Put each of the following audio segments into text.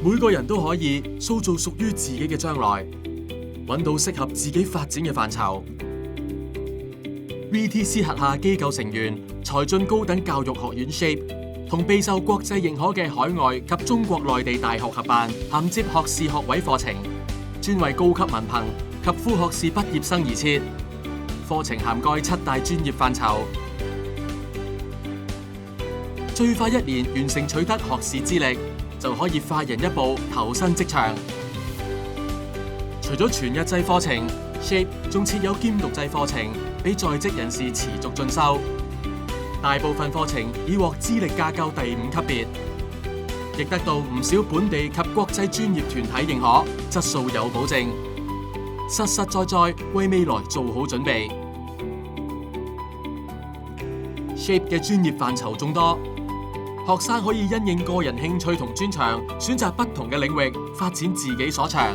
每個人都可以塑造屬於自己嘅將來，揾到適合自己發展嘅範疇。VTC 轄下機構成員才俊高等教育學院 SHAPE 同備受國際認可嘅海外及中國內地大學合辦銜接學士學位課程，專為高級文憑及副學士畢業生而設。課程涵蓋7大專業範疇，最快1年完成取得學士資歷，就可以快人一步投身職場。除咗全日制課程，SHAPE 仲設有兼讀制課程，俾在職人士持續進修。大部分課程已獲資歷架構第5級別，亦得到唔少本地及國際專業團體認可，質素有保證，實實在在為未來做好準備。SHAPE 嘅專業範疇眾多，學生可以因應個人興趣同專長，選擇不同嘅領域發展自己所長。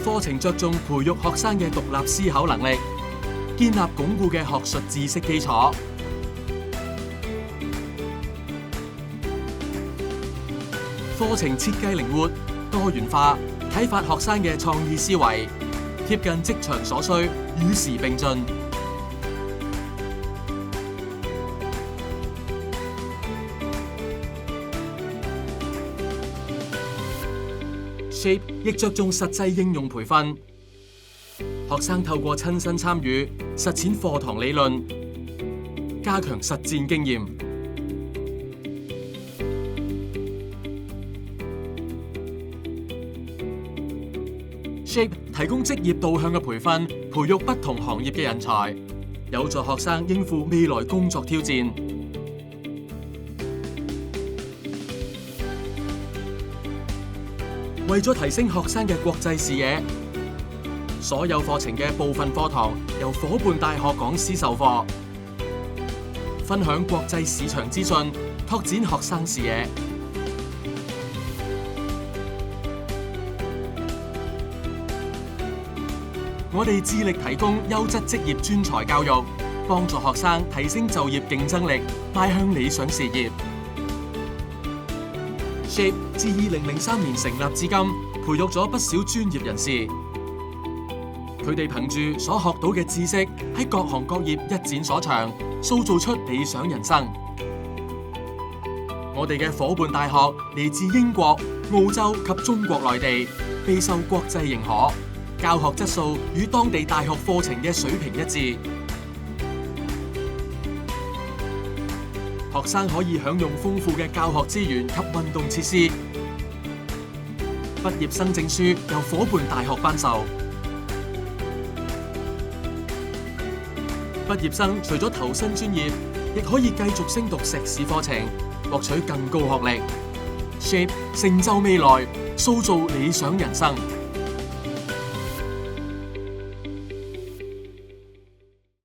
課程着重培育學生嘅獨立思考能力，建立鞏固嘅學術知識基礎。課程設計靈活、多元化，啟發學生嘅創意思維，貼近職場所需，與時並進。SHAPE 亦着重實際應用培訓，學生透過親身參與、實踐課堂理論，加強實戰經驗。SHAPE 提供職業導向嘅培訓，培育不同行業嘅人才，有助學生應付未來工作挑戰。為咗提升學生嘅國際視野，所有課程嘅部分課堂由夥伴大學講師授課，分享國際市場資訊，拓展學生視野。我哋致力提供優質職業專才教育，幫助學生提升就業競爭力，邁向理想事業。SHAPE 自2003年成立至今，培育咗不少專業人士。佢哋憑住所學到嘅知識，喺各行各業一展所長，塑造出理想人生。我哋嘅夥伴大學嚟自英國、澳洲及中國內地，備受國際認可，教學質素與當地大學課程嘅水平一致。學生可以享用豐富嘅教學資源及運動設施。畢業生證書由夥伴大學頒授。畢業生除咗投身專業，亦可以繼續升讀碩士課程，獲取更高學歷。SHAPE 成就未來，塑造理想人生。